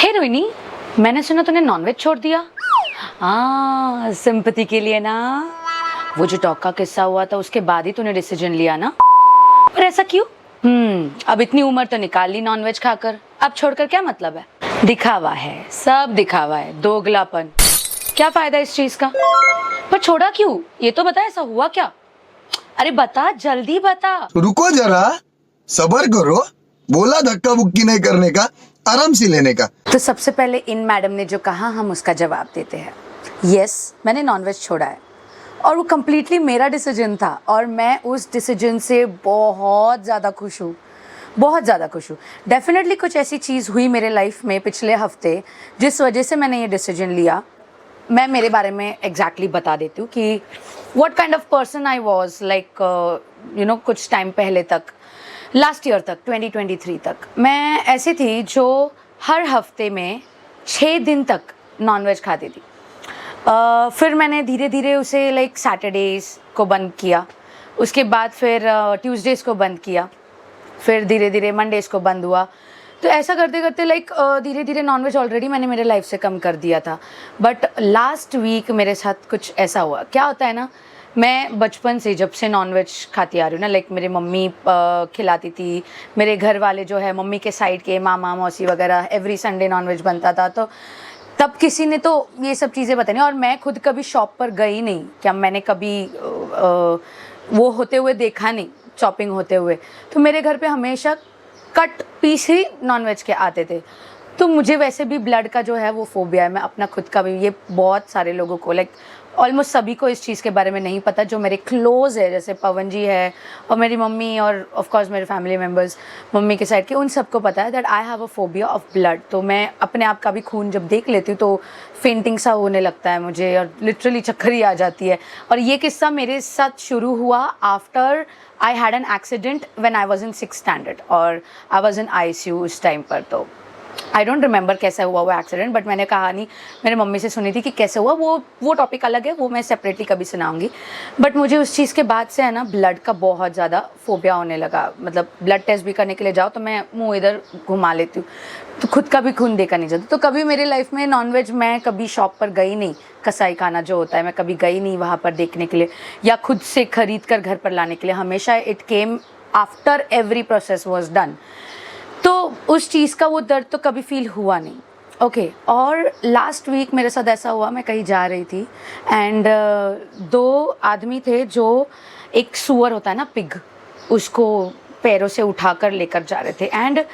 हे रोहिणी, मैंने सुना तूने नॉनवेज छोड़ दिया। हाँ, सिंपैथी के लिए ना। वो जो डॉग का किस्सा हुआ था उसके बाद ही तूने डिसीजन लिया ना। पर ऐसा क्यों? अब इतनी उम्र तो निकाल ली नॉनवेज खाकर, अब छोड़कर क्या मतलब है? दिखावा है, सब दिखावा है, दोगलापन। क्या फायदा इस चीज का? पर छोड़ा क्यों? ये तो बता, ऐसा हुआ क्या? अरे बता, जल्दी बता। रुको जरा, सबर करो। बोला धक्का बुक्की नहीं करने का, आराम से लेने का। तो सबसे पहले इन मैडम ने जो कहा हम उसका जवाब देते हैं। यस, मैंने नॉनवेज छोड़ा है और वो कम्प्लीटली मेरा डिसीजन था और मैं उस डिसीजन से बहुत ज़्यादा खुश हूँ, बहुत ज़्यादा खुश हूँ। डेफिनेटली कुछ ऐसी चीज़ हुई मेरे लाइफ में पिछले हफ्ते जिस वजह से मैंने ये डिसीजन लिया। मैं मेरे बारे में एग्जैक्टली बता देती हूँ कि what kind of person I was, like कुछ टाइम पहले तक, लास्ट ईयर तक, 2023 तक मैं ऐसी थी जो हर हफ्ते में 6 दिन तक नॉनवेज खाती थी। फिर मैंने धीरे धीरे उसे लाइक सैटरडेज़ को बंद किया, उसके बाद फिर ट्यूसडेज़ को बंद किया, फिर धीरे धीरे मंडेज़ को बंद हुआ। तो ऐसा करते करते लाइक धीरे धीरे नॉनवेज ऑलरेडी मैंने मेरे लाइफ से कम कर दिया था। बट लास्ट वीक मेरे साथ कुछ ऐसा हुआ। क्या होता है ना, मैं बचपन से जब से नॉनवेज खाती आ रही हूँ ना, लाइक मेरी मम्मी खिलाती थी, मेरे घर वाले जो है मम्मी के साइड के मामा मौसी वगैरह एवरी संडे नॉनवेज बनता था। तो तब किसी ने तो ये सब चीज़ें बताई नहीं और मैं खुद कभी शॉप पर गई नहीं, क्या मैंने कभी वो होते हुए देखा नहीं, चॉपिंग होते हुए। तो मेरे घर पे हमेशा कट पीस ही नॉनवेज के आते थे। तो मुझे वैसे भी ब्लड का जो है वो फोबिया है, मैं अपना खुद का भी, ये बहुत सारे लोगों को लाइक ऑलमोस्ट सभी को इस चीज़ के बारे में नहीं पता जो मेरे क्लोज है, जैसे पवन जी है और मेरी मम्मी और ऑफ कोर्स मेरे फैमिली मेम्बर्स मम्मी के साइड के, उन सबको पता है that I have a phobia of blood. तो मैं अपने आप का भी खून जब देख लेती हूँ तो फेंटिंग सा होने लगता है मुझे और लिटरली चक्कर ही आ जाती है। और ये किस्सा मेरे साथ शुरू हुआ after I had an accident when I was in 6th standard और आई वाज इन ICU उस टाइम पर। तो आई डोंट रिमेंबर कैसा हुआ वो एक्सीडेंट, बट मैंने कहानी मेरे मम्मी से सुनी थी कि कैसे हुआ, वो टॉपिक अलग है, वो मैं सेपरेटली कभी सुनाऊंगी। बट मुझे उस चीज़ के बाद से है ना ब्लड का बहुत ज़्यादा फोबिया होने लगा। मतलब ब्लड टेस्ट भी करने के लिए जाओ तो मैं मुंह इधर घुमा लेती हूँ, तो खुद का भी खून देखा नहीं जाता। तो कभी मेरे लाइफ में नॉनवेज, मैं कभी शॉप पर गई नहीं, कसाई खाना जो होता है मैं कभी गई नहीं वहाँ पर देखने के लिए या खुद से खरीद कर घर पर लाने के लिए। हमेशा it came after every process was done. तो उस चीज़ का वो दर्द तो कभी फील हुआ नहीं। ओके और लास्ट वीक मेरे साथ ऐसा हुआ, मैं कहीं जा रही थी एंड 2 आदमी थे जो एक सूअर होता है ना, पिग, उसको पैरों से उठाकर लेकर जा रहे थे। एंड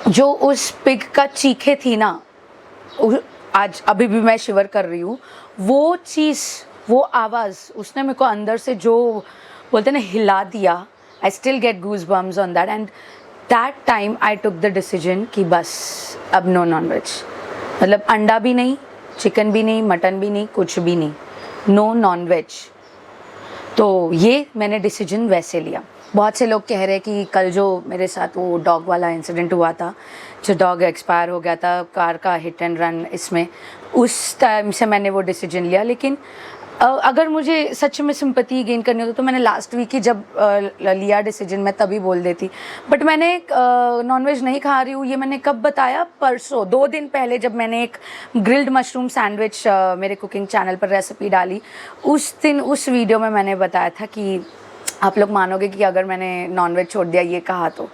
जो उस पिग का चीखे थी ना, आज अभी भी मैं शिवर कर रही हूँ। वो चीज़, वो आवाज़ उसने मेरे को अंदर से जो बोलते ना हिला दिया। I still get goose bumps on that and that time I took the decision कि बस अब नो नॉनवेज। मतलब अंडा भी नहीं, चिकन भी नहीं, मटन भी नहीं, कुछ भी नहीं, नो नॉनवेज। तो ये मैंने डिसीजन वैसे लिया। बहुत से लोग कह रहे हैं कि कल जो मेरे साथ वो डॉग वाला इंसिडेंट हुआ था, जो डॉग एक्सपायर हो गया था कार का हिट एंड रन, इसमें उस टाइम से मैंने वो डिसीजन लिया। लेकिन अगर मुझे सच में सिंपैथी गेन करनी होती तो मैंने लास्ट वीक ही जब लिया डिसीजन मैं तभी बोल देती। बट मैंने नॉनवेज नहीं खा रही हूँ, ये मैंने कब बताया? परसों, 2 दिन पहले जब मैंने एक ग्रिल्ड मशरूम सैंडविच मेरे कुकिंग चैनल पर रेसिपी डाली, उस दिन उस वीडियो में मैंने बताया था कि आप लोग मानोगे कि अगर मैंने नॉनवेज छोड़ दिया ये कहा तो।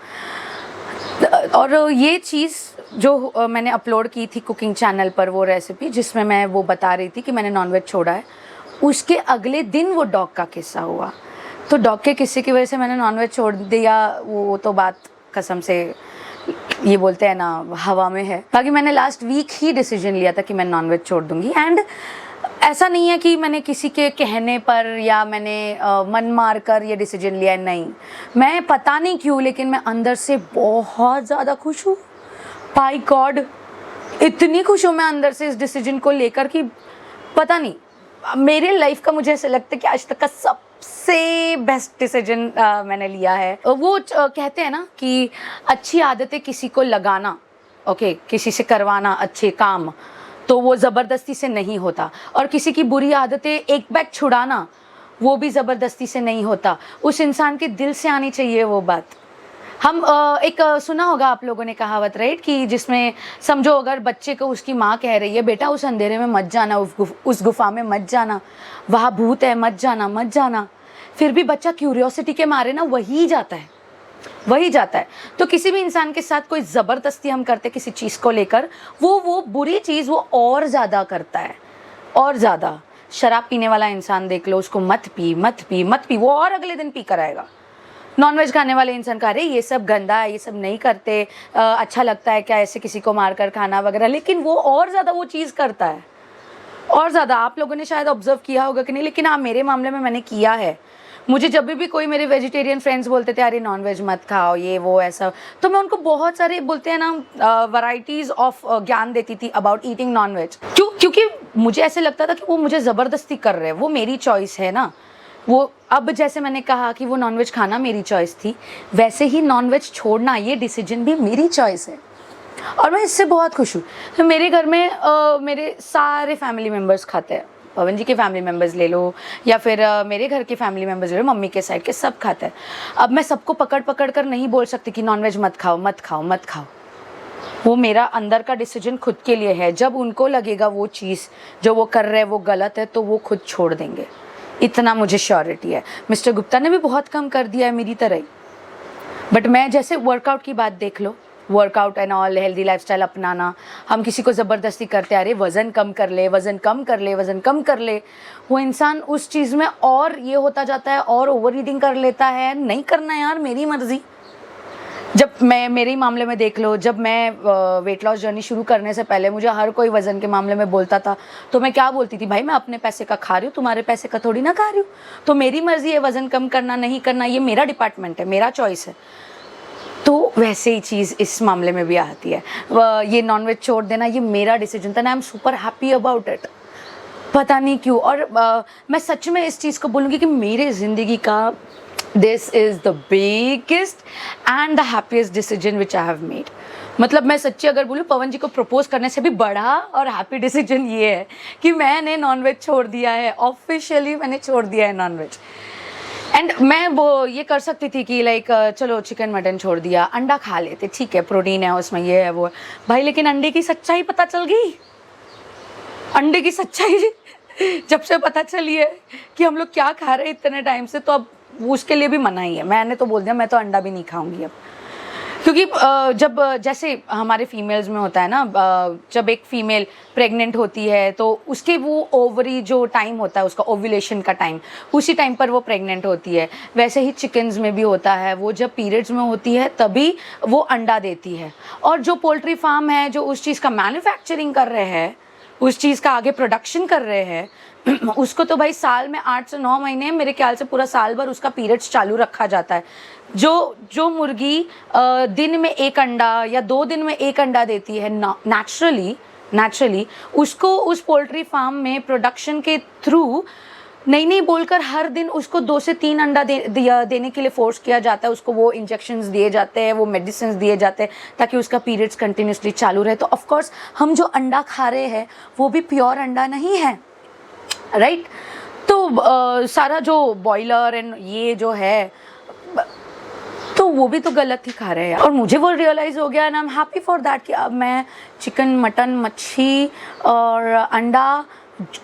और ये चीज़ जो मैंने अपलोड की थी कुकिंग चैनल पर, वो रेसिपी जिसमें मैं वो बता रही थी कि मैंने नॉनवेज छोड़ा है, उसके अगले दिन वो डॉग का किस्सा हुआ। तो डॉग के किस्से की वजह से मैंने नॉनवेज छोड़ दिया, वो तो बात कसम से ये बोलते हैं ना हवा में है। बाकी मैंने लास्ट वीक ही डिसीजन लिया था कि मैं नॉनवेज छोड़ दूंगी। एंड ऐसा नहीं है कि मैंने किसी के कहने पर या मैंने मन मार कर ये डिसीजन लिया है, नहीं। मैं पता नहीं क्यों लेकिन मैं अंदर से बहुत ज़्यादा खुश हूँ। बाय गॉड, इतनी खुश हूँ मैं अंदर से इस डिसीजन को लेकर कि पता नहीं, मेरे लाइफ का मुझे ऐसा लगता है कि आज तक का सबसे बेस्ट डिसीजन मैंने लिया है। वो कहते हैं ना कि अच्छी आदतें किसी को लगाना, ओके, किसी से करवाना अच्छे काम, तो वो ज़बरदस्ती से नहीं होता। और किसी की बुरी आदतें एक बैग छुड़ाना, वो भी ज़बरदस्ती से नहीं होता। उस इंसान के दिल से आनी चाहिए वो बात। हम एक सुना होगा आप लोगों ने कहावत, राइट, कि जिसमें समझो अगर बच्चे को उसकी माँ कह रही है बेटा उस अंधेरे में मत जाना, उस गुफा में मत जाना, वहाँ भूत है, मत जाना मत जाना, फिर भी बच्चा क्यूरियोसिटी के मारे ना वही जाता है, वही जाता है। तो किसी भी इंसान के साथ कोई ज़बरदस्ती हम करते किसी चीज़ को लेकर, वो बुरी चीज़ वो और ज़्यादा करता है, और ज़्यादा। शराब पीने वाला इंसान देख लो, उसको मत पी मत पी मत पी, वो और अगले दिन पी कर आएगा। नॉनवेज खाने वाले इंसान कह रहे ये सब गंदा है, ये सब नहीं करते, अच्छा लगता है क्या ऐसे किसी को मार कर खाना वगैरह, लेकिन वो और ज़्यादा वो चीज़ करता है, और ज़्यादा। आप लोगों ने शायद ऑब्जर्व किया होगा कि नहीं, लेकिन हाँ मेरे मामले में मैंने किया है। मुझे जब भी कोई मेरे वेजिटेरियन फ्रेंड्स बोलते थे अरे नॉनवेज मत खाओ ये वो ऐसा, तो मैं उनको बहुत सारे बोलते हैं ना वैरायटीज़ ऑफ ज्ञान देती थी अबाउट ईटिंग नॉनवेज। क्योंकि मुझे ऐसे लगता था कि वो मुझे ज़बरदस्ती कर रहे हैं, वो मेरी चॉइस है ना। वो अब जैसे मैंने कहा कि वो नॉनवेज खाना मेरी चॉइस थी, वैसे ही नॉनवेज छोड़ना ये डिसीजन भी मेरी चॉइस है, और मैं इससे बहुत खुश हूँ। तो मेरे घर में मेरे सारे फैमिली मेम्बर्स खाते हैं। पवन जी के फैमिली मेम्बर्स ले लो या फिर मेरे घर के फैमिली मेम्बर्स ले लो, मम्मी के साइड के सब खाते हैं। अब मैं सबको पकड़ पकड़ कर नहीं बोल सकती कि नॉनवेज मत खाओ मत खाओ मत खाओ। वो मेरा अंदर का डिसीजन खुद के लिए है। जब उनको लगेगा वो चीज़ जो वो कर रहे हैं वो गलत है तो वो खुद छोड़ देंगे, इतना मुझे श्योरिटी है। मिस्टर गुप्ता ने भी बहुत कम कर दिया है मेरी तरह ही, बट मैं जैसे वर्कआउट की बात देख लो, workout and all, healthy lifestyle अपनाना, हम किसी को ज़बरदस्ती करते अरे वज़न कम कर ले वज़न कम कर ले वज़न कम कर ले, वो इंसान उस चीज़ में और ये होता जाता है और ओवर ईटिंग कर लेता है। नहीं करना यार, मेरी मर्ज़ी। जब मैं मेरे ही मामले में देख लो, जब मैं वेट लॉस जर्नी शुरू करने से पहले मुझे हर कोई वज़न के मामले में बोलता था, तो मैं क्या बोलती थी, भाई मैं अपने पैसे का खा रही हूँ, तुम्हारे पैसे का थोड़ी ना खा रही हूँ, तो मेरी मर्ज़ी है वज़न कम करना नहीं करना, ये मेरा डिपार्टमेंट है, मेरा चॉइस है। तो वैसे ही चीज़ इस मामले में भी आती है। ये नॉनवेज छोड़ देना ये मेरा डिसीजन था, I am super happy about it, पता नहीं क्यों। और मैं सच में इस चीज़ को बोलूँगी कि मेरे ज़िंदगी का this is the biggest and the happiest decision which I have made. मतलब मैं सच्ची अगर बोलूँ, पवन जी को प्रपोज करने से भी बड़ा और हैप्पी डिसीजन ये है कि मैंने नॉनवेज छोड़ दिया है, ऑफिशियली मैंने छोड़ दिया है नॉनवेज। एंड मैं वो ये कर सकती थी कि लाइक चलो चिकन मटन छोड़ दिया, अंडा खा लेते, ठीक है प्रोटीन है उसमें, ये है वो है भाई, लेकिन अंडे की सच्चाई पता चल गई। अंडे की सच्चाई जब से पता चली है कि हम लोग क्या खा रहे हैं इतने टाइम से, तो अब उसके लिए भी मना ही है। मैंने तो बोल दिया मैं तो अंडा भी नहीं खाऊंगी अब, क्योंकि जब जैसे हमारे फीमेल्स में होता है ना, जब एक फीमेल प्रेग्नेंट होती है तो उसके वो ओवरी जो टाइम होता है उसका ओव्यूलेशन का टाइम, उसी टाइम पर वो प्रेग्नेंट होती है। वैसे ही चिकन्स में भी होता है, वो जब पीरियड्स में होती है तभी वो अंडा देती है। और जो पोल्ट्री फार्म है जो उस चीज़ का मैन्युफैक्चरिंग कर रहे हैं, उस चीज़ का आगे प्रोडक्शन कर रहे हैं, उसको तो भाई साल में 8 से 9 महीने, मेरे ख्याल से पूरा साल भर उसका पीरियड्स चालू रखा जाता है। जो मुर्गी दिन में 1 अंडा या 2 दिन में 1 अंडा देती है नेचुरली उसको उस पोल्ट्री फार्म में प्रोडक्शन के थ्रू नहीं बोलकर हर दिन उसको 2 से 3 अंडा देने के लिए फोर्स किया जाता है। उसको वो इंजेक्शंस दिए जाते हैं, वो मेडिसिन दिए जाते हैं ताकि उसका पीरियड्स कंटिन्यूसली चालू रहे। तो ऑफकोर्स हम जो अंडा खा रहे हैं वो भी प्योर अंडा नहीं है, राइट? तो सारा जो बॉयलर एंड ये जो है तो वो भी तो गलत ही खा रहे हैं। और मुझे वो रियलाइज़ हो गया and I am happy for that कि अब मैं चिकन मटन मच्छी और अंडा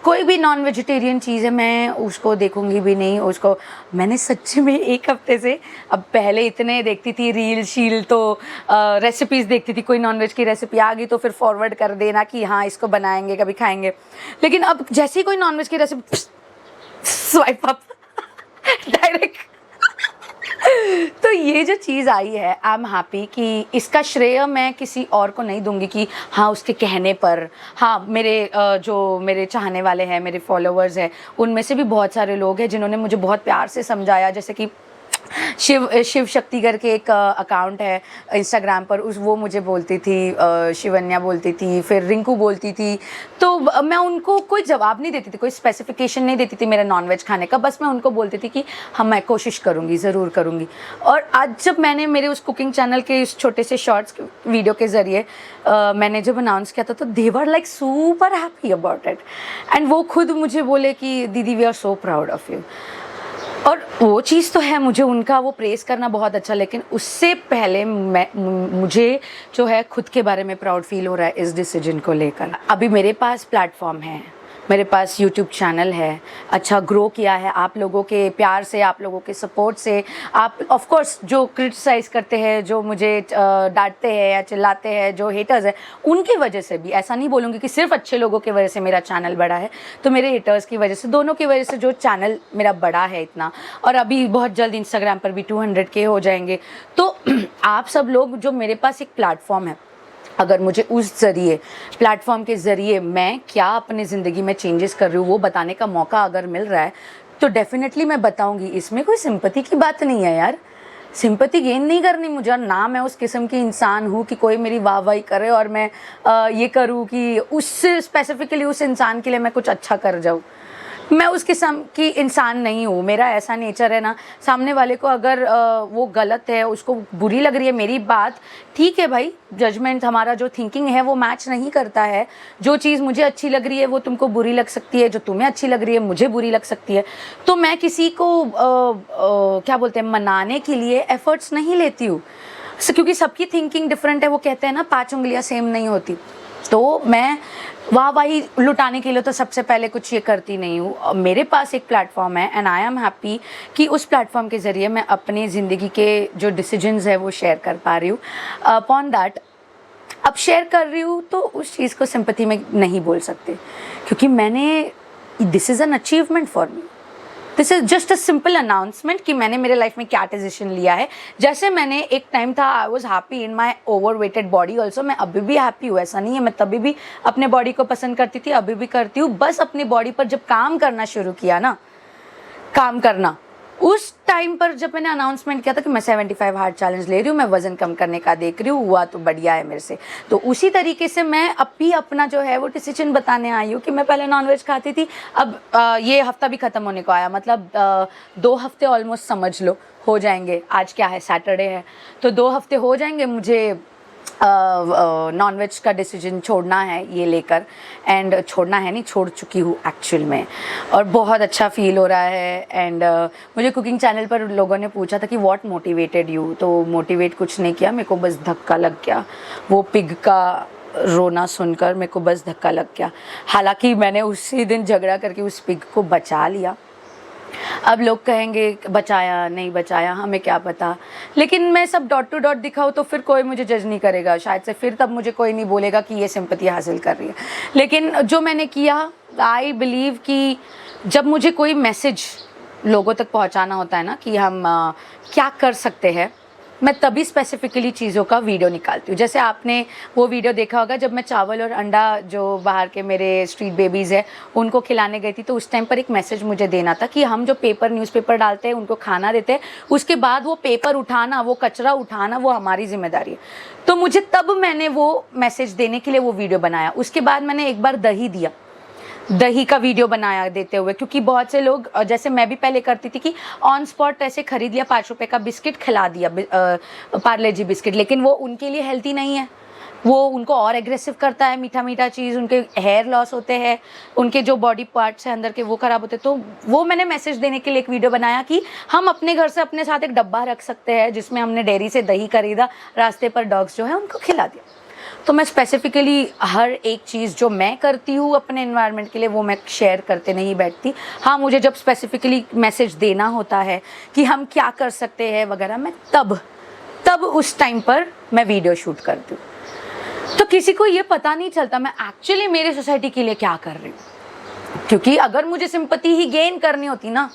कोई भी नॉन वेजिटेरियन चीज़ है मैं उसको देखूंगी भी नहीं। उसको मैंने सच्ची में 1 हफ्ते से, अब पहले इतने देखती थी रील शील तो रेसिपीज़ देखती थी, कोई नॉनवेज की रेसिपी आ गई तो फिर फॉरवर्ड कर देना कि हाँ इसको बनाएंगे कभी खाएंगे। लेकिन अब जैसे ही कोई नॉनवेज की रेसिपी स्वाइप अप डायरेक्ट। तो ये जो चीज़ आई है आई एम हैप्पी कि इसका श्रेय मैं किसी और को नहीं दूंगी कि हाँ उसके कहने पर। हाँ जो मेरे चाहने वाले हैं, मेरे फॉलोअर्स हैं, उनमें से भी बहुत सारे लोग हैं जिन्होंने मुझे बहुत प्यार से समझाया। जैसे कि शिव शक्ति करके एक अकाउंट है इंस्टाग्राम पर, वो मुझे बोलती थी, शिवन्या बोलती थी, फिर रिंकू बोलती थी। तो मैं उनको कोई जवाब नहीं देती थी, कोई स्पेसिफिकेशन नहीं देती थी मेरा नॉनवेज खाने का, बस मैं उनको बोलती थी कि हाँ मैं कोशिश करूँगी, ज़रूर करूँगी। और आज जब मैंने मेरे उस कुकिंग चैनल के इस छोटे से शॉर्ट्स वीडियो के ज़रिए मैंने जब अनाउंस किया था तो they were like super happy about it. And वो खुद मुझे बोले कि दीदी we are so proud of you. और वो चीज़ तो है, मुझे उनका वो प्रेज़ करना बहुत अच्छा, लेकिन उससे पहले मुझे जो है खुद के बारे में प्राउड फील हो रहा है इस डिसीजन को लेकर। अभी मेरे पास प्लेटफॉर्म है, मेरे पास यूट्यूब चैनल है, अच्छा ग्रो किया है आप लोगों के प्यार से, आप लोगों के सपोर्ट से। आप ऑफ कोर्स जो क्रिटिसाइज़ करते हैं, जो मुझे डांटते हैं या चिल्लाते हैं, जो हेटर्स हैं, उनकी वजह से भी, ऐसा नहीं बोलूँगी कि सिर्फ अच्छे लोगों की वजह से मेरा चैनल बढ़ा है, तो मेरे हेटर्स की वजह से, दोनों की वजह से जो चैनल मेरा बढ़ा है इतना। और अभी बहुत जल्द इंस्टाग्राम पर भी 200K हो जाएंगे। तो आप सब लोग, जो मेरे पास एक प्लेटफॉर्म है, अगर मुझे उस ज़रिए, प्लेटफॉर्म के ज़रिए मैं क्या अपनी ज़िंदगी में चेंजेस कर रही हूँ वो बताने का मौका अगर मिल रहा है, तो डेफिनेटली मैं बताऊँगी। इसमें कोई सिंपैथी की बात नहीं है यार, सिंपैथी गेन नहीं करनी मुझे। और ना मैं उस किस्म की इंसान हूँ कि कोई मेरी वाहवाही करे और मैं ये करूँ कि उससे स्पेसिफिकली उस इंसान के लिए मैं कुछ अच्छा कर जाऊँ। मैं उस किस्म की इंसान नहीं हूँ, मेरा ऐसा नेचर है ना, सामने वाले को अगर वो गलत है, उसको बुरी लग रही है मेरी बात, ठीक है भाई, जजमेंट हमारा जो थिंकिंग है वो मैच नहीं करता है। जो चीज़ मुझे अच्छी लग रही है वो तुमको बुरी लग सकती है, जो तुम्हें अच्छी लग रही है मुझे बुरी लग सकती है। तो मैं किसी को क्या बोलते हैं, मनाने के लिए एफर्ट्स नहीं लेती हूँ, क्योंकि सबकी थिंकिंग डिफरेंट है। वो कहते हैं ना, 5 उंगलियाँ सेम नहीं होती। तो मैं वाहवाही लुटाने के लिए तो सबसे पहले कुछ ये करती नहीं हूँ। मेरे पास एक प्लेटफॉर्म है एंड आई एम हैप्पी कि उस प्लेटफॉर्म के ज़रिए मैं अपनी ज़िंदगी के जो डिसीजंस है वो शेयर कर पा रही हूँ। अपॉन दैट, अब शेयर कर रही हूँ तो उस चीज़ को सिंपैथी में नहीं बोल सकते, क्योंकि this is an achievement for me. This is just a simple announcement कि मैंने मेरे लाइफ में क्या डिसीजन लिया है। जैसे मैंने एक टाइम था, I was happy in my overweighted body also. मैं अभी भी हैप्पी हूँ, ऐसा नहीं है। मैं तभी भी अपने बॉडी को पसंद करती थी, अभी भी करती हूँ। बस अपनी बॉडी पर जब काम करना शुरू किया ना, काम करना, उस टाइम पर जब मैंने अनाउंसमेंट किया था कि मैं 75 हार्ड चैलेंज ले रही हूँ, मैं वज़न कम करने का देख रही हूँ, हुआ तो बढ़िया है मेरे से। तो उसी तरीके से मैं अब भी अपना जो है वो डिसीजन बताने आई हूँ कि मैं पहले नॉनवेज खाती थी। अब ये हफ्ता भी ख़त्म होने को आया, मतलब 2 हफ्ते ऑलमोस्ट समझ लो हो जाएंगे। आज क्या है, सैटरडे है, तो 2 हफ्ते हो जाएंगे मुझे नॉनवेज का डिसीजन छोड़ना है ये लेकर। एंड छोड़ना है नहीं, छोड़ चुकी हूँ एक्चुअल में, और बहुत अच्छा फील हो रहा है। एंड मुझे कुकिंग चैनल पर लोगों ने पूछा था कि व्हाट मोटिवेटेड यू, तो मोटिवेट कुछ नहीं किया, मेरे को बस धक्का लग गया। वो पिग का रोना सुनकर मेरे को बस धक्का लग गया। हालांकि मैंने उसी दिन झगड़ा करके उस पिग को बचा लिया। अब लोग कहेंगे बचाया नहीं बचाया, हमें क्या पता, लेकिन मैं सब डॉट टू डॉट दिखाऊँ तो फिर कोई मुझे जज नहीं करेगा शायद से, फिर तब मुझे कोई नहीं बोलेगा कि ये सिंपैथी हासिल कर रही है। लेकिन जो मैंने किया, आई बिलीव कि जब मुझे कोई मैसेज लोगों तक पहुंचाना होता है ना कि हम क्या कर सकते हैं, मैं तभी स्पेसिफिकली चीज़ों का वीडियो निकालती हूँ। जैसे आपने वो वीडियो देखा होगा जब मैं चावल और अंडा, जो बाहर के मेरे स्ट्रीट बेबीज़ हैं, उनको खिलाने गई थी, तो उस टाइम पर एक मैसेज मुझे देना था कि हम जो न्यूज़पेपर डालते हैं, उनको खाना देते हैं, उसके बाद वो पेपर उठाना, वो कचरा उठाना, वो हमारी जिम्मेदारी है। तो मुझे तब मैंने वो मैसेज देने के लिए वो वीडियो बनाया। उसके बाद मैंने एक बार दही का वीडियो बनाया देते हुए, क्योंकि बहुत से लोग, जैसे मैं भी पहले करती थी कि ऑन स्पॉट ऐसे खरीद लिया, 5 रुपए का बिस्किट खिला दिया, पार्ले जी बिस्किट, लेकिन वो उनके लिए हेल्थी नहीं है, वो उनको और एग्रेसिव करता है, मीठा मीठा चीज़, उनके हेयर लॉस होते हैं, उनके जो बॉडी पार्ट्स हैं अंदर के वो ख़राब होते हैं। तो वो मैंने मैसेज देने के लिए एक वीडियो बनाया कि हम अपने घर से अपने साथ एक डब्बा रख सकते हैं जिसमें हमने डेयरी से दही खरीदा, रास्ते पर डॉग्स जो है उनको खिला दिया। तो मैं स्पेसिफिकली हर एक चीज़ जो मैं करती हूँ अपने एनवायरनमेंट के लिए, वो मैं शेयर करते नहीं बैठती। हाँ, मुझे जब स्पेसिफिकली मैसेज देना होता है कि हम क्या कर सकते हैं वगैरह, मैं तब उस टाइम पर मैं वीडियो शूट करती हूँ। तो किसी को ये पता नहीं चलता मैं एक्चुअली मेरे सोसाइटी के लिए क्या कर रही हूँ, क्योंकि अगर मुझे सिंपैथी ही गेन करनी होती ना,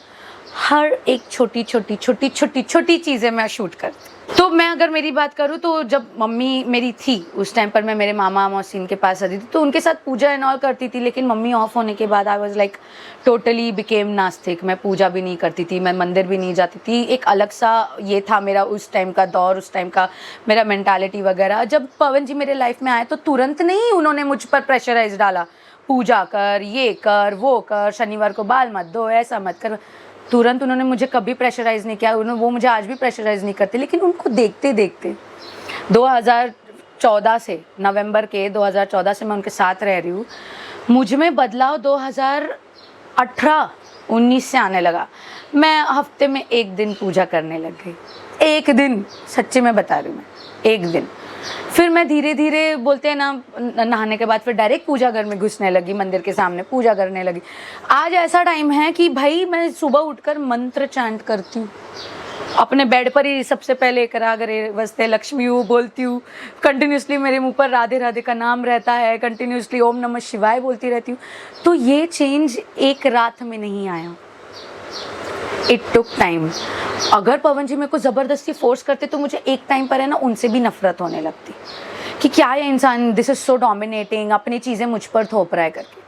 हर एक छोटी चीज़ें मैं शूट करती। तो मैं अगर मेरी बात करूँ तो जब मम्मी मेरी थी उस टाइम पर मैं मेरे मामा मौसीन के पास आती थी, तो उनके साथ पूजा एंड ऑल करती थी। लेकिन मम्मी ऑफ होने के बाद I was like totally became नास्तिक। मैं पूजा भी नहीं करती थी, मैं मंदिर भी नहीं जाती थी। एक अलग सा ये था मेरा उस टाइम का दौर, उस टाइम का मेरा मेंटालिटी वगैरह। जब पवन जी मेरे लाइफ में आए तो तुरंत नहीं उन्होंने मुझ पर प्रेशराइज डाला, पूजा कर, ये कर, वो कर, शनिवार को बाल मत धो, ऐसा मत कर। तुरंत उन्होंने मुझे कभी प्रेशराइज़ नहीं किया, वो मुझे आज भी प्रेशराइज़ नहीं करते। लेकिन उनको देखते देखते 2014 से, नवंबर के 2014 से मैं उनके साथ रह रही हूँ। मुझ में बदलाव 2018 19 से आने लगा। मैं हफ्ते में 1 दिन पूजा करने लग गई, 1 दिन, सच्ची में बता रही हूँ मैं, 1 दिन। फिर मैं धीरे धीरे बोलते हैं ना, नहाने के बाद फिर डायरेक्ट पूजा घर में घुसने लगी, मंदिर के सामने पूजा करने लगी। आज ऐसा टाइम है कि भाई मैं सुबह उठकर मंत्र चैंट करती हूँ, अपने बेड पर ही सबसे पहले करागरे वस्ते लक्ष्मी वो बोलती हूँ, कंटिन्यूसली मेरे मुंह पर राधे राधे का नाम रहता है, कंटिन्यूसली ओम नमः शिवाय बोलती रहती हूँ। तो ये चेंज एक रात में नहीं आया, इट टुक टाइम। अगर पवन जी मेरे को ज़बरदस्ती फोर्स करते तो मुझे एक टाइम पर है ना उनसे भी नफरत होने लगती कि क्या ये इंसान, दिस इज़ सो डोमिनेटिंग, अपनी चीज़ें मुझ पर थोप रहा है करके।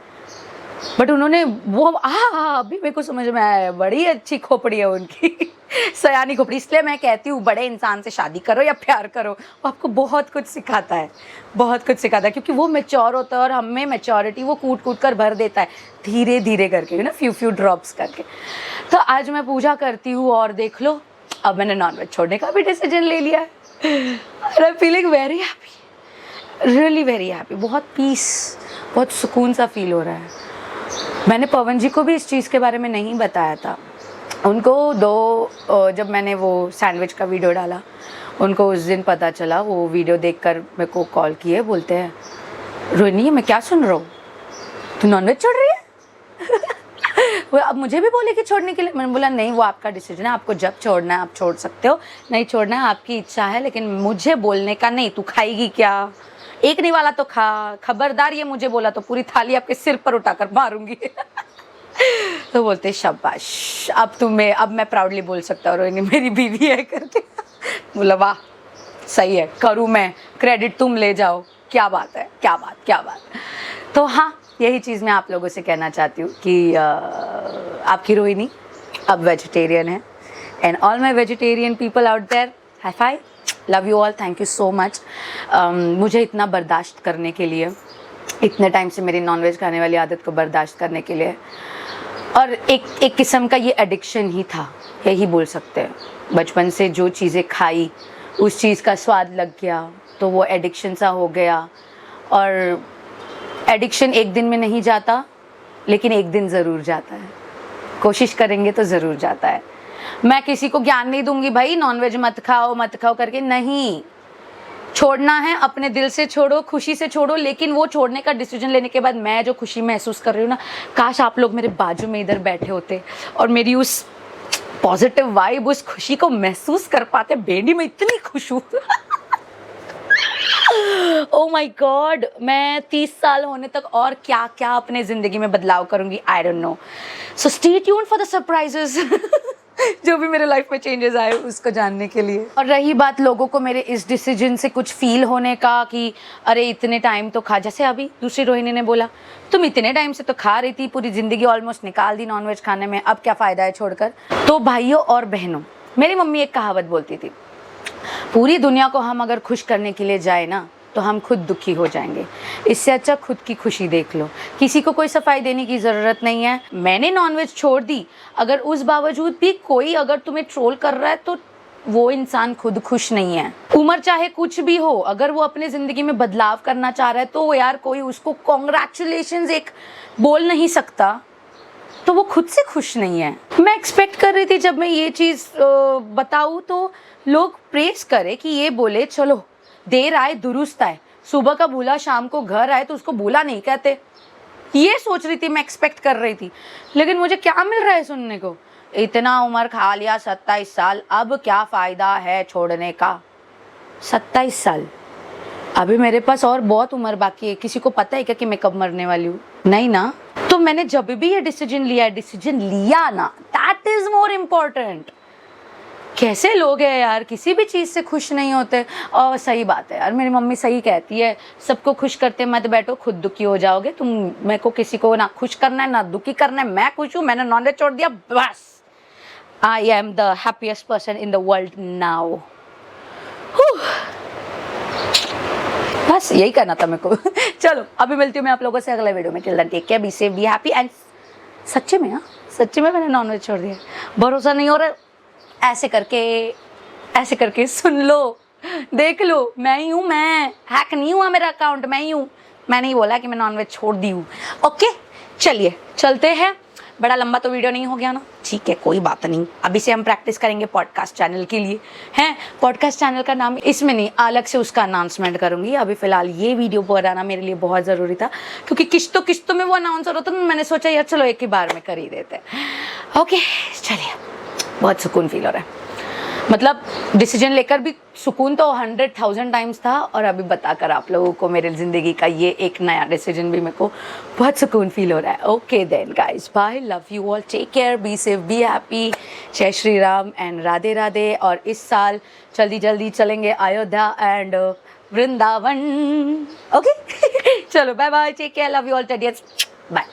बट उन्होंने वो अभी मेरे को समझ में आया, बड़ी अच्छी खोपड़ी है उनकी सयानी खोपड़ी। इसलिए मैं कहती हूँ बड़े इंसान से शादी करो या प्यार करो, वो आपको बहुत कुछ सिखाता है, बहुत कुछ सिखाता है, क्योंकि वो मैच्योर होता है और हम में मैच्योरिटी वो कूट कूट कर भर देता है, धीरे धीरे करके ना, फ्यू ड्रॉप्स करके। तो आज मैं पूजा करती हूँ और देख लो, अब मैंने नॉनवेज छोड़ने का भी डिसीजन ले लिया है। I am feeling very happy, really very happy, बहुत पीस, बहुत सुकून सा फील हो रहा है। मैंने पवन जी को भी इस चीज़ के बारे में नहीं बताया था। उनको जब मैंने वो सैंडविच का वीडियो डाला, उनको उस दिन पता चला। वो वीडियो देखकर मेरे को कॉल किए, बोलते हैं रोहिणी मैं क्या सुन रहा हूँ, तू नॉनवेज छोड़ रही है वो अब मुझे भी बोले कि छोड़ने के लिए। मैंने बोला नहीं, वो आपका डिसीजन है, आपको जब छोड़ना है आप छोड़ सकते हो, नहीं छोड़ना है आपकी इच्छा है, लेकिन मुझे बोलने का नहीं। तू खाएगी क्या, एक नहीं वाला तो खा, खबरदार ये मुझे बोला तो पूरी थाली आपके सिर पर उठाकर मारूंगी तो बोलते शाबाश, अब मैं प्राउडली बोल सकता हूँ रोहिणी मेरी बीवी है करके बोला वाह सही है, करूँ मैं, क्रेडिट तुम ले जाओ, क्या बात है, क्या बात, क्या बात। तो हाँ, यही चीज़ मैं आप लोगों से कहना चाहती हूँ कि आपकी रोहिणी अब वेजिटेरियन है। And all my vegetarian people out there, high five, love you all, thank you so much मुझे इतना बर्दाश्त करने के लिए, इतने टाइम से मेरी नॉनवेज खाने वाली आदत को बर्दाश्त करने के लिए। और एक किस्म का ये एडिक्शन ही था, यही बोल सकते हैं। बचपन से जो चीज़ें खाई उस चीज़ का स्वाद लग गया तो वो एडिक्शन सा हो गया। और एडिक्शन एक दिन में नहीं जाता, लेकिन एक दिन ज़रूर जाता है, कोशिश करेंगे तो ज़रूर जाता है। मैं किसी को ज्ञान नहीं दूंगी भाई नॉनवेज मत खाओ करके, नहीं। छोड़ना है अपने दिल से छोड़ो, खुशी से छोड़ो। लेकिन वो छोड़ने का डिसीजन लेने के बाद मैं जो खुशी महसूस कर रही हूँ ना, काश आप लोग मेरे बाजू में इधर बैठे होते और मेरी उस पॉजिटिव वाइब, उस खुशी को महसूस कर पाते। बेटी मैं इतनी खुश हूँ ओ माय गॉड, मैं 30 साल होने तक और क्या क्या अपने ज़िंदगी में बदलाव करूँगी, I don't know. So stay tuned for the surprises जो भी मेरे लाइफ में चेंजेस आए उसको जानने के लिए। और रही बात लोगों को मेरे इस डिसीजन से कुछ फील होने का कि अरे इतने टाइम तो खा, जैसे अभी दूसरी रोहिणी ने बोला तुम इतने टाइम से तो खा रही थी, पूरी ज़िंदगी ऑलमोस्ट निकाल दी नॉनवेज खाने में, अब क्या फ़ायदा है छोड़कर। तो भाइयों और बहनों, मेरी मम्मी एक कहावत बोलती थी, पूरी दुनिया को हम अगर खुश करने के लिए जाए ना तो हम खुद दुखी हो जाएंगे, इससे अच्छा खुद की खुशी देख लो। किसी को कोई सफाई देने की ज़रूरत नहीं है। मैंने नॉनवेज छोड़ दी, अगर उस बावजूद भी कोई अगर तुम्हें ट्रोल कर रहा है तो वो इंसान खुद खुश नहीं है। उम्र चाहे कुछ भी हो, अगर वो अपने ज़िंदगी में बदलाव करना चाह रहा है तो यार कोई उसको कॉन्ग्रेचुलेशंस एक बोल नहीं सकता, तो वो खुद से खुश नहीं है। मैं एक्सपेक्ट कर रही थी जब मैं ये चीज़ बताऊँ तो लोग प्रेस करे कि ये बोले चलो देर आए दुरुस्त आए, सुबह का भूला शाम को घर आए तो उसको भूला नहीं कहते। ये सोच रही थी मैं, एक्सपेक्ट कर रही थी। लेकिन मुझे क्या मिल रहा है सुनने को, इतना उम्र खा लिया 27 साल, अब क्या फ़ायदा है छोड़ने का। 27 साल, अभी मेरे पास और बहुत उम्र बाकी है। किसी को पता है क्या कि मैं कब मरने वाली हूँ? नहीं ना। तो मैंने जब भी ये डिसीजन लिया ना, दैट इज़ मोर इम्पोर्टेंट। कैसे लोग हैं यार, किसी भी चीज़ से खुश नहीं होते। और सही बात है यार, मेरी मम्मी सही कहती है, सबको खुश करते मत बैठो, खुद दुखी हो जाओगे। तुम मेरे को किसी को ना खुश करना है ना दुखी करना है। मैं खुश हूँ, मैंने नॉनवेज छोड़ दिया, बस I am the happiest person in the world now. बस यही करना था मेरे को चलो अभी मिलती हूँ मैं आप लोगों से अगले वीडियो में। Till then take care, be safe, be happy. And सच्चे में, हाँ सच्चे में मैंने नॉनवेज छोड़ दिया, भरोसा नहीं हो रहा, ऐसे करके सुन लो, देख लो, मैं ही हूँ, मैं हैक नहीं हुआ मेरा अकाउंट, मैं ही हूँ। मैंने ही बोला कि मैं नॉनवेज छोड़ दी हूँ। ओके चलिए चलते हैं, बड़ा लंबा तो वीडियो नहीं हो गया ना, ठीक है कोई बात नहीं। अभी से हम प्रैक्टिस करेंगे पॉडकास्ट चैनल के लिए हैं। पॉडकास्ट चैनल का नाम इसमें नहीं, अलग से उसका अनाउंसमेंट करूंगी। अभी फिलहाल ये वीडियो बनाना मेरे लिए बहुत ज़रूरी था, क्योंकि किस्तों में वो अनाउंस हो रहा था, तो मैंने सोचा यार चलो एक ही बार में कर ही देते हैं। ओके चलिए, बहुत सुकून फील हो रहा है। मतलब डिसीजन लेकर भी सुकून तो 100,000 टाइम्स था, और अभी बताकर आप लोगों को मेरी ज़िंदगी का ये एक नया डिसीजन भी मेरे को बहुत सुकून फील हो रहा है। Okay then guys, bye, love you all, take care, be safe, be happy, जय श्री राम एंड राधे राधे। और इस साल जल्दी चलेंगे अयोध्या एंड वृंदावन। ओके चलो bye bye, take care, love you all, tedious, bye.